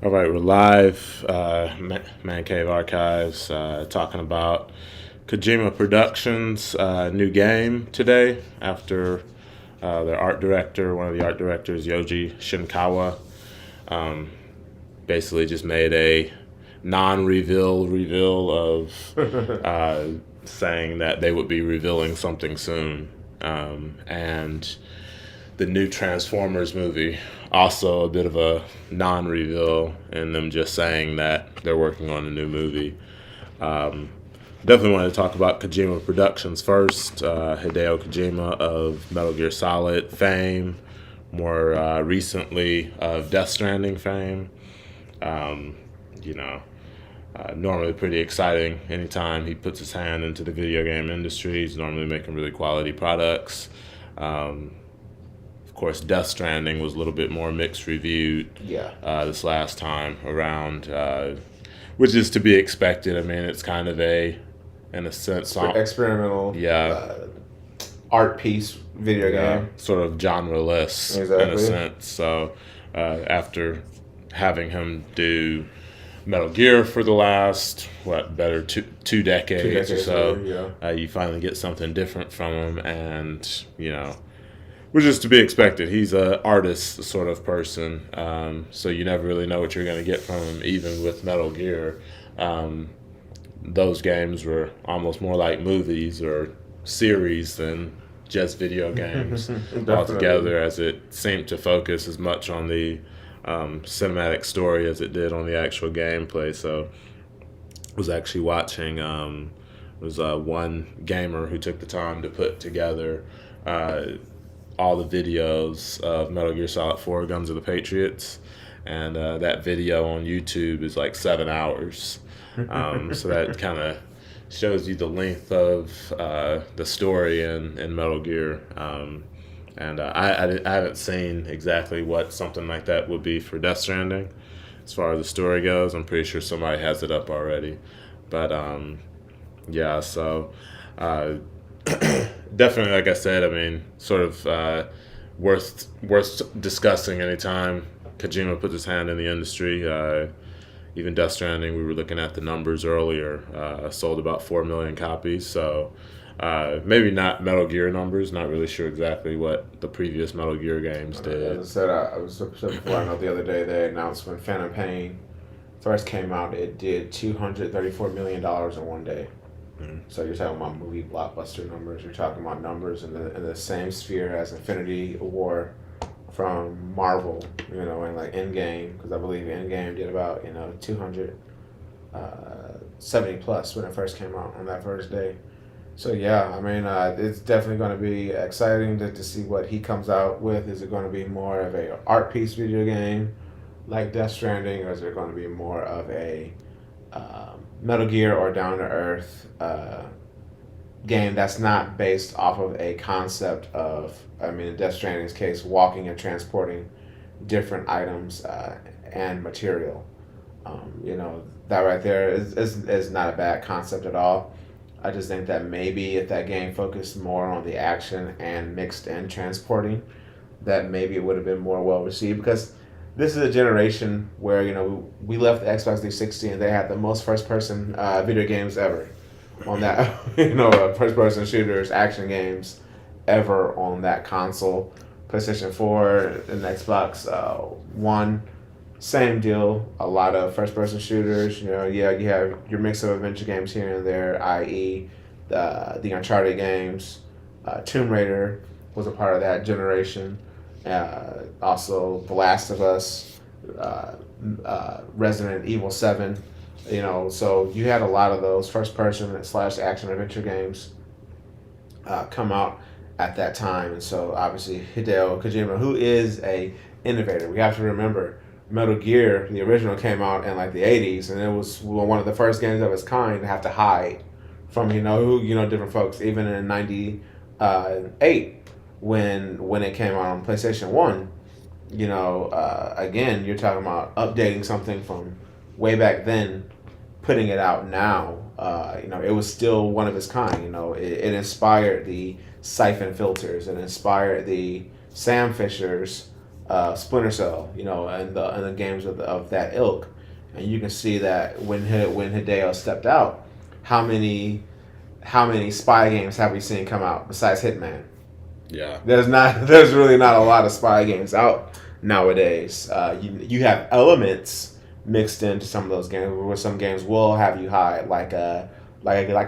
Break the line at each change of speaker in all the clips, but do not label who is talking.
All right, we're live. Man Cave Archives talking about Kojima Productions' new game today after their art director, one of the art directors, Yoji Shinkawa, basically just made a non-reveal of saying that they would be revealing something soon. And the new Transformers movie, also a bit of a non-reveal, and them just saying that they're working on a new movie. Definitely want to talk about Kojima Productions first. Hideo Kojima of Metal Gear Solid fame, more recently of Death Stranding fame. You know, normally pretty exciting anytime he puts his hand into the video game industry. He's normally making really quality products. Of course, Death Stranding was a little bit more mixed reviewed this last time around, which is to be expected. I mean, it's kind of in a sense,
experimental art piece video game.
Sort of genre-less in a sense. So after having him do Metal Gear for the last, two decades or so, you finally get something different from him, and, which is to be expected. He's an artist sort of person, so you never really know what you're going to get from him, even with Metal Gear. Those games were almost more like movies or series than just video games altogether, as it seemed to focus as much on the cinematic story as it did on the actual gameplay. So I was actually watching, one gamer who took the time to put together all the videos of Metal Gear Solid 4 Guns of the Patriots, and that video on YouTube is like 7 hours. So that kind of shows you the length of the story in Metal Gear. And I haven't seen exactly what something like that would be for Death Stranding as far as the story goes. I'm pretty sure somebody has it up already. But so definitely, like I said, I mean, sort of worth discussing anytime Kojima puts his hand in the industry. Even Death Stranding, we were looking at the numbers earlier, sold about 4 million copies. So maybe not Metal Gear numbers, not really sure exactly what the previous Metal Gear games did.
As I said, I was before, I know the other day they announced when Phantom Pain first came out, it did $234 million in one day. Mm-hmm. So you're talking about movie blockbuster numbers. You're talking about numbers in the same sphere as Infinity War from Marvel, and like Endgame, because I believe Endgame did about 270 plus when it first came out on that first day. So yeah, I mean, it's definitely going to be exciting to see what he comes out with. Is it going to be more of a art piece video game like Death Stranding, or is it going to be more of a Metal Gear or down to earth game that's not based off of a concept of, in Death Stranding's case, walking and transporting different items and material. That right there is not a bad concept at all. I just think that maybe if that game focused more on the action and mixed in transporting, that maybe it would have been more well received, because this is a generation where, we left the Xbox 360 and they had the most first-person video games ever on that, first-person shooters, action games ever on that console. PlayStation 4 and Xbox One, same deal. A lot of first-person shooters. You have your mix of adventure games here and there, i.e. the Uncharted games. Tomb Raider was a part of that generation. Also, The Last of Us, Resident Evil 7. So you had a lot of those first-person / action adventure games come out at that time. And so obviously Hideo Kojima, who is a innovator, we have to remember Metal Gear, the original, came out in like the 80s, and it was one of the first games of its kind to have to hide from different folks. Even in 98, when it came out on PlayStation 1, again, you're talking about updating something from way back then, putting it out now. It was still one of its kind. It inspired the siphon filters. It inspired the Sam Fishers Splinter Cell, and the games of that ilk, and you can see that when Hideo stepped out, how many spy games have we seen come out besides Hitman?
Yeah,
there's really not a lot of spy games out nowadays. You have elements mixed into some of those games, where some games will have you hide, like a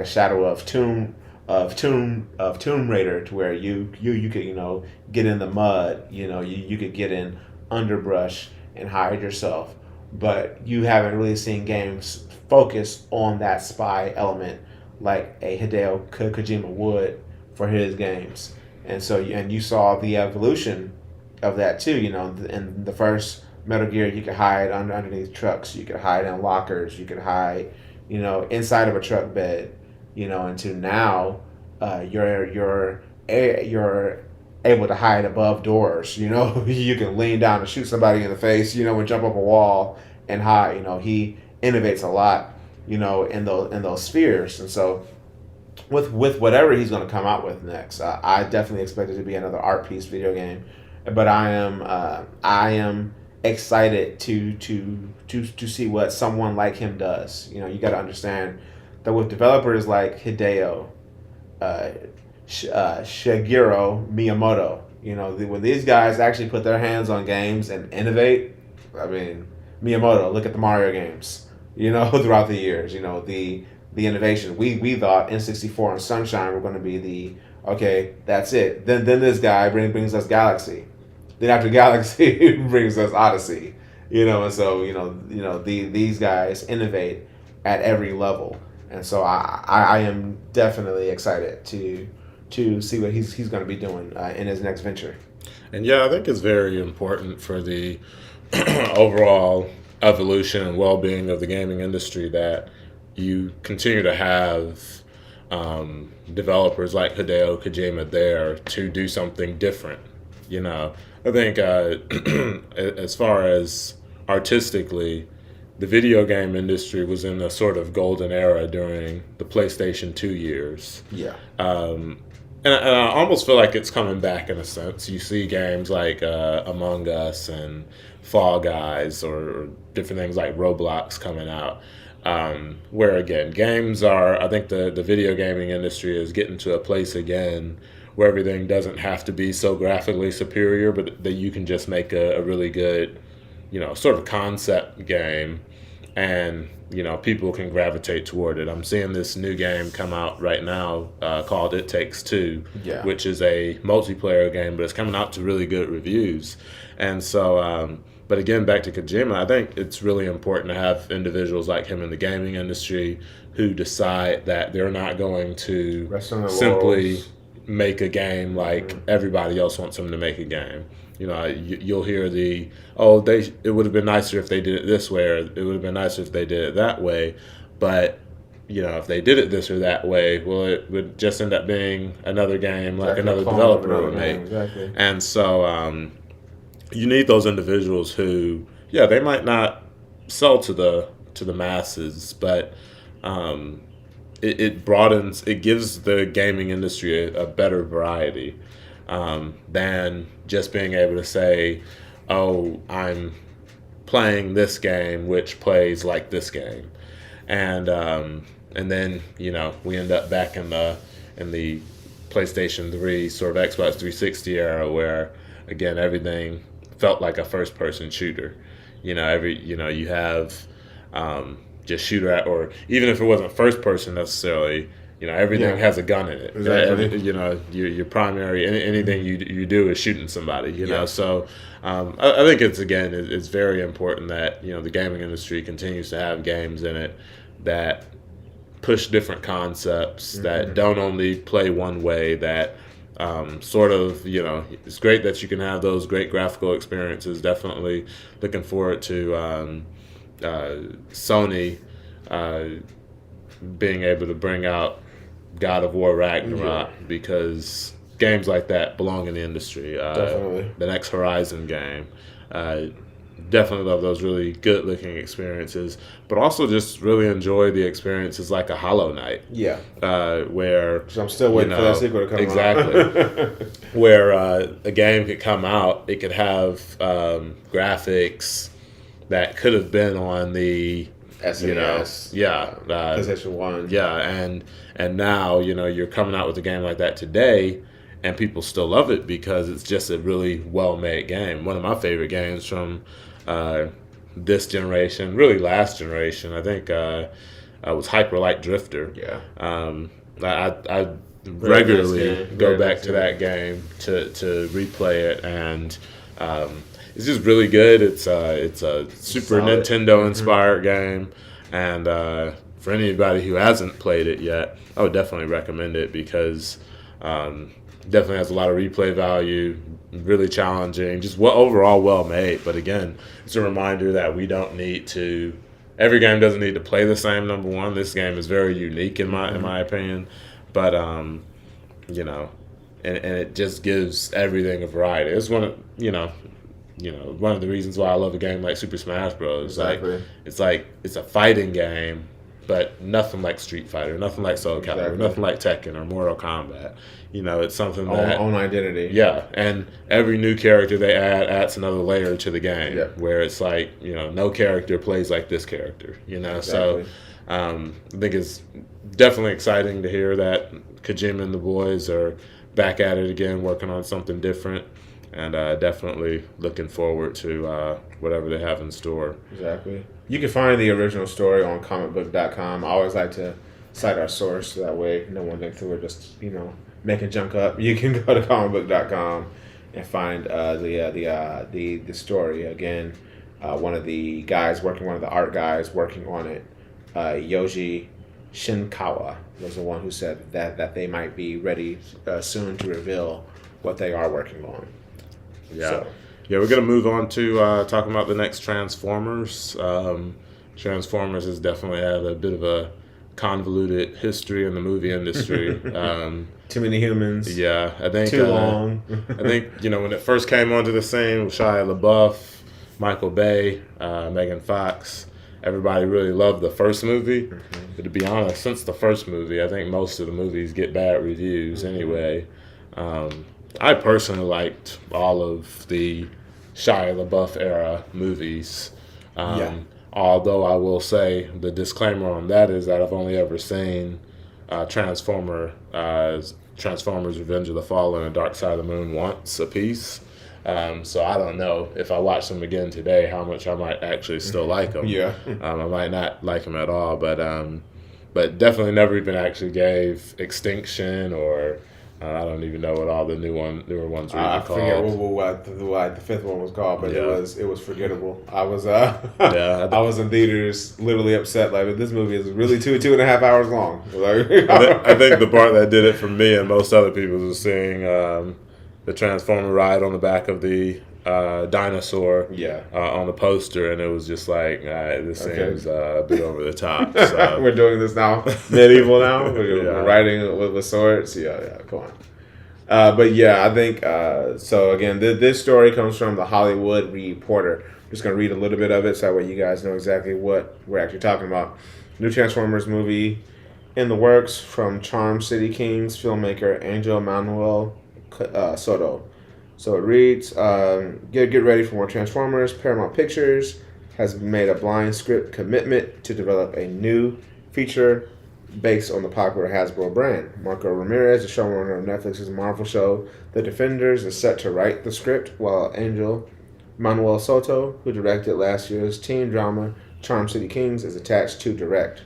Shadow of Tomb Raider, to where you could get in the mud, you could get in underbrush and hide yourself, but you haven't really seen games focus on that spy element like a Hideo Kojima would for his games. And so, and you saw the evolution of that too. In the first Metal Gear, you could hide underneath trucks, you could hide in lockers, you could hide, inside of a truck bed. Into now, you're able to hide above doors. You can lean down and shoot somebody in the face. And jump up a wall and hide. He innovates a lot. In those spheres, and so with whatever he's going to come out with next, I definitely expect it to be another art piece video game. But I am excited to see what someone like him does. You got to understand that with developers like Hideo, Shigeru Miyamoto, when these guys actually put their hands on games and innovate, I mean, Miyamoto, look at the Mario games, throughout the years, the innovation. We thought N64 and Sunshine were going to be that's it. Then this guy brings us Galaxy. Then after Galaxy brings us Odyssey. And so these guys innovate at every level, and so I am definitely excited to see what he's going to be doing in his next venture.
And I think it's very important for the overall evolution and well-being of the gaming industry that you continue to have developers like Hideo Kojima there to do something different. I think as far as artistically, the video game industry was in a sort of golden era during the PlayStation 2 years.
Yeah.
And I almost feel like it's coming back in a sense. You see games like Among Us and Fall Guys or different things like Roblox coming out. Where again, games are, I think the video gaming industry is getting to a place again where everything doesn't have to be so graphically superior, but that you can just make a really good, sort of concept game, and people can gravitate toward it. I'm seeing this new game come out right now called It Takes Two, which is a multiplayer game, but it's coming out to really good reviews. And so, but again, back to Kojima, I think it's really important to have individuals like him in the gaming industry who decide that they're not going to simply make a game like everybody else wants them to make a game. You'll hear it would have been nicer if they did it this way, or it would have been nicer if they did it that way. But, if they did it this or that way, well, it would just end up being another game like another developer would make.
Exactly.
And so you need those individuals who, they might not sell to the masses, but it broadens, it gives the gaming industry a better variety than just being able to say, oh, I'm playing this game which plays like this game, and then we end up back in the PlayStation 3 sort of Xbox 360 era where again everything felt like a first person shooter. You have just shooter at, or even if it wasn't first person necessarily, everything has a gun in it.
Exactly.
Your primary anything you do is shooting somebody. So I think it's very important that the gaming industry continues to have games in it that push different concepts, that don't only play one way, that it's great that you can have those great graphical experiences. Definitely looking forward to Sony being able to bring out God of War Ragnarok, because games like that belong in the industry.
Definitely.
The next Horizon game. definitely love those really good looking experiences, but also just really enjoy the experiences like a Hollow Knight.
Yeah.
Where
so I'm still waiting for that sequel to come
exactly.
out.
Where a game could come out, it could have graphics that could have been on the
SNES, PlayStation 1.
Yeah, and now, you're coming out with a game like that today, and people still love it because it's just a really well-made game. One of my favorite games from this generation, really last generation, I think was Hyper Light Drifter.
Yeah.
I regularly go back to that game to replay it, and it's just really good. It's a Super Nintendo inspired game, and for anybody who hasn't played it yet, I would definitely recommend it because definitely has a lot of replay value, really challenging, just overall well made. But again, it's a reminder that we don't need to. Every game doesn't need to play the same. Number one, this game is very unique in my opinion, but and it just gives everything a variety. It's one of one of the reasons why I love a game like Super Smash Bros.
Exactly.
It's a fighting game, but nothing like Street Fighter, nothing like Soul Calibur, nothing like Tekken or Mortal Kombat. It's something that
own identity.
Yeah, and every new character they adds another layer to the game.
Yeah.
Where it's like no character plays like this character.
Exactly.
So I think it's definitely exciting to hear that Kojima and the boys are back at it again, working on something different. And definitely looking forward to whatever they have in store.
Exactly. You can find the original story on comicbook.com. I always like to cite our source, so that way no one thinks that we're just, making junk up. You can go to comicbook.com and find the story. Again, one of the art guys working on it, Yoji Shinkawa, was the one who said that they might be ready soon to reveal what they are working on.
Yeah.
So.
Yeah, we're going to move on to talking about the next Transformers. Transformers has definitely had a bit of a convoluted history in the movie industry.
Too many humans.
Yeah, I think
too long.
I think when it first came onto the scene with Shia LaBeouf, Michael Bay, Megan Fox, everybody really loved the first movie. Mm-hmm. But to be honest, since the first movie, I think most of the movies get bad reviews anyway. I personally liked all of the Shia LaBeouf era movies. Although I will say the disclaimer on that is that I've only ever seen Transformers Revenge of the Fallen and Dark Side of the Moon once a piece. So I don't know if I watch them again today how much I might actually still like them.
Yeah.
I might not like them at all, but definitely never even actually gave Extinction or I don't even know what all the newer ones were even called.
I forget what the fifth one was called, but it was forgettable. I was I was in theaters literally upset. Like, this movie is really 2.5 hours long.
I think the part that did it for me and most other people was seeing the Transformer ride on the back of the dinosaur on the poster, and it was just like, this seems a bit over the top. So.
We're doing this now, medieval now. We're riding with swords. Yeah, come on. But yeah, I think so. Again, this story comes from the Hollywood Reporter. I'm just gonna read a little bit of it so that way you guys know exactly what we're actually talking about. New Transformers movie in the works from Charm City Kings filmmaker Angel Manuel Soto. So it reads, get ready for more Transformers. Paramount Pictures has made a blind script commitment to develop a new feature based on the popular Hasbro brand. Marco Ramirez, the showrunner of Netflix's Marvel show The Defenders, is set to write the script, while Angel Manuel Soto, who directed last year's teen drama Charm City Kings, is attached to direct.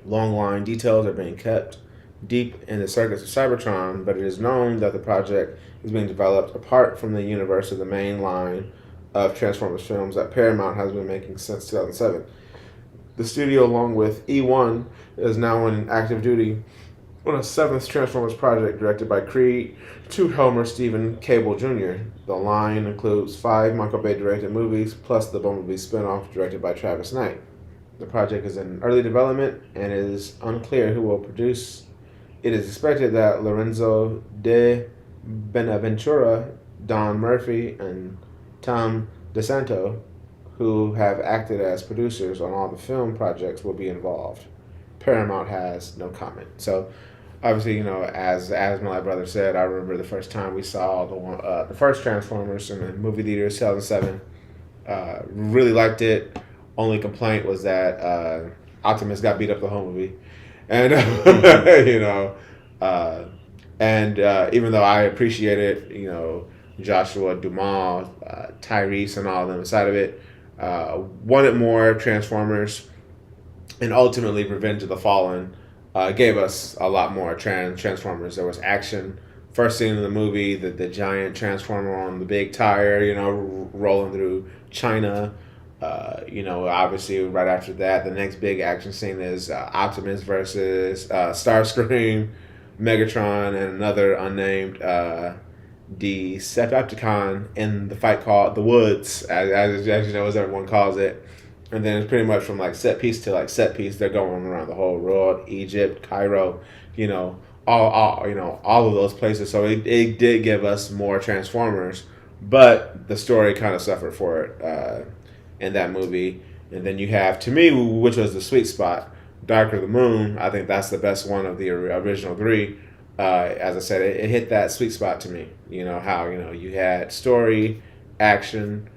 Long line details are being kept deep in the circuits of Cybertron, but it is known that the project is being developed apart from the universe of the main line of Transformers films that Paramount has been making since 2007. The studio, along with E1, is now in active duty on a seventh Transformers project directed by Creed to Helmer Stephen Cable Jr. The line includes 5 Michael Bay directed movies, plus the Bumblebee spinoff directed by Travis Knight. The project is in early development and it is unclear who will produce. It is expected that Lorenzo de Benaventura, Don Murphy, and Tom DeSanto, who have acted as producers on all the film projects, will be involved. Paramount has no comment. So, obviously, as my brother said, I remember the first time we saw the first Transformers in the movie theater, 2007. Really liked it. Only complaint was that Optimus got beat up the whole movie, and even though I appreciated, Joshua Dumas, Tyrese, and all of them inside of it, wanted more Transformers, and ultimately Revenge of the Fallen gave us a lot more Transformers. There was action. First scene in the movie, the giant Transformer on the big tire, rolling through China. Obviously right after that, the next big action scene is Optimus versus Starscream, Megatron, and another unnamed Decepticon in the fight called The Woods, as everyone calls it. And then it's pretty much from set piece to set piece. They're going around the whole world, Egypt, Cairo, all of those places. So it did give us more Transformers, but the story kind of suffered for it in that movie. And then you have, to me, which was the sweet spot, Dark of the Moon. I think that's the best one of the original three. As I said, it hit that sweet spot to me. How you had story, action,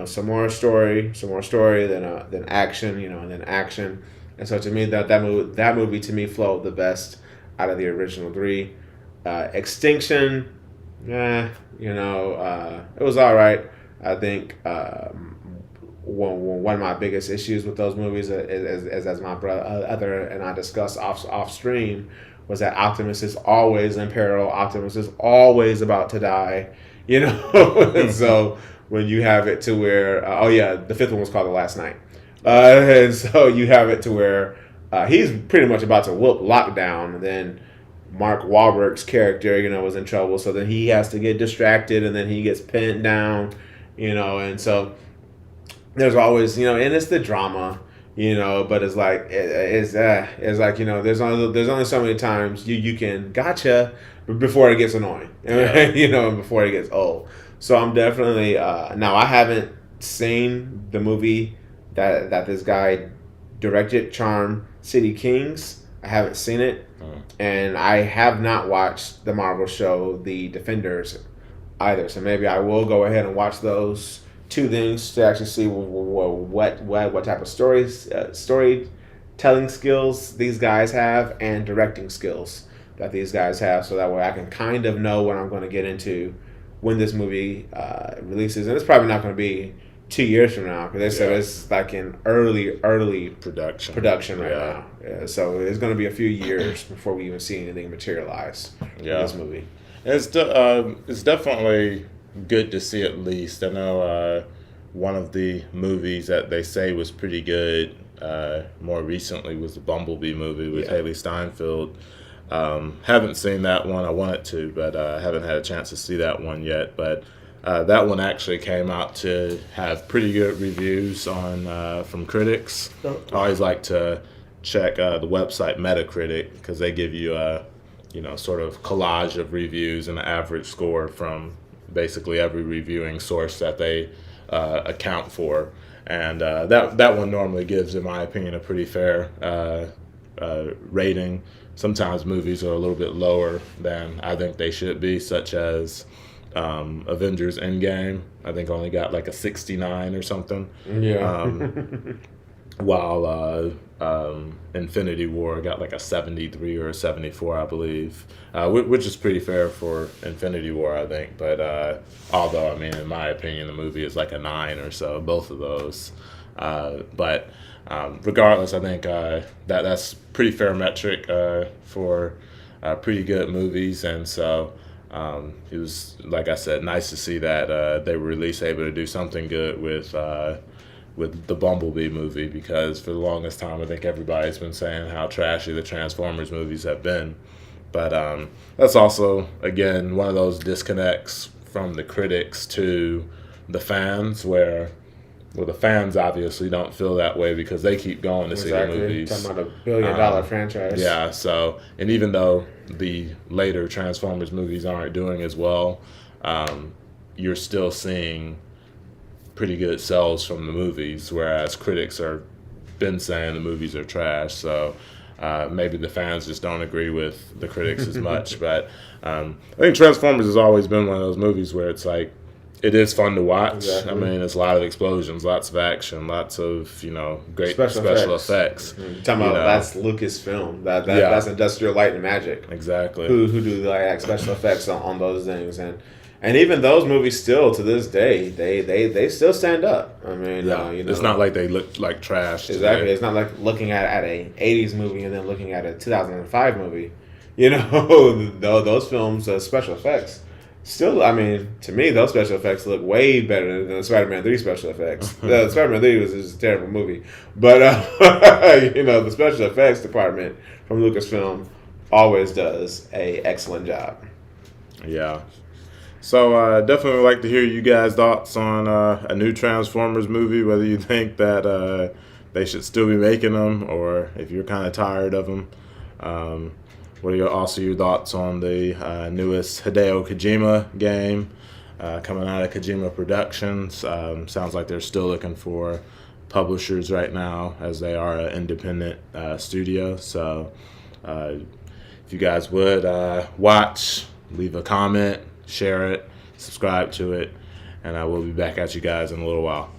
some more story, then action, and then action. And so to me, that movie to me flowed the best out of the original three. Extinction, it was all right. I think one of my biggest issues with those movies, as my brother and I discussed off stream, was that Optimus is always in peril. Optimus is always about to die, and so when you have it to where, the fifth one was called The Last Night. And so you have it to where he's pretty much about to whoop Lockdown, and then Mark Wahlberg's character, was in trouble. So then he has to get distracted, and then he gets pinned down, and so there's always, and it's the drama, but it's like, there's only so many times you can gotcha before it gets annoying, and before it gets old. So I'm definitely now I haven't seen the movie that this guy directed, Charm City Kings. I haven't seen it, and I have not watched the Marvel show The Defenders either. So maybe I will go ahead and watch those two things to actually see what type of storytelling skills these guys have and directing skills that these guys have, so that way I can kind of know what I'm going to get into when this movie releases. And it's probably not going to be 2 years from now, because they said it's in early production right now. Yeah, so it's going to be a few years before we even see anything materialize in this movie.
It's definitely good to see, at least. I know one of the movies that they say was pretty good more recently was the Bumblebee movie with Haley Steinfeld. Haven't seen that one. I wanted to, but I haven't had a chance to see that one yet. But that one actually came out to have pretty good reviews from critics. I always like to check the website Metacritic, because they give you a sort of collage of reviews and the average score from basically every reviewing source that they account for. And that one normally gives, in my opinion, a pretty fair rating. Sometimes movies are a little bit lower than I think they should be, such as Avengers Endgame. I think only got a 69 or something. Yeah. While Infinity War got a 73 or a 74, I believe, which is pretty fair for Infinity War, I think. But although, in my opinion, the movie is a 9 or so, both of those. But regardless, I think that's pretty fair metric for pretty good movies. And so it was, like I said, nice to see that they were at least able to do something good with the Bumblebee movie, because for the longest time I think everybody's been saying how trashy the Transformers movies have been. But that's also, again, one of those disconnects from the critics to the fans, where the fans obviously don't feel that way because they keep going to see the movies.
Talking about $1 billion franchise.
Yeah, so, and even though the later Transformers movies aren't doing as well, you're still seeing pretty good sales from the movies, whereas critics are been saying the movies are trash. So maybe the fans just don't agree with the critics as much. But I think Transformers has always been one of those movies where it's like, it is fun to watch. Exactly. I mean, it's a lot of explosions, lots of action, lots of, great special effects.
Mm-hmm. Talking about that's Lucasfilm. That's Industrial Light and Magic.
Exactly.
Who do like special effects on those things, and even those movies still to this day they still stand up. I mean,
it's not like they look like trash.
Exactly. Today. It's not like looking at a 80s movie and then looking at a 2005 movie. Those films, special effects. Still, I mean, to me, those special effects look way better than the Spider-Man 3 special effects. Spider-Man 3 was just a terrible movie. But, the special effects department from Lucasfilm always does a excellent job.
Yeah. So, definitely would like to hear you guys' thoughts on a new Transformers movie, whether you think that they should still be making them or if you're kind of tired of them. What are also your thoughts on the newest Hideo Kojima game coming out of Kojima Productions? Sounds like they're still looking for publishers right now, as they are an independent studio. So if you guys would watch, leave a comment, share it, subscribe to it, and I will be back at you guys in a little while.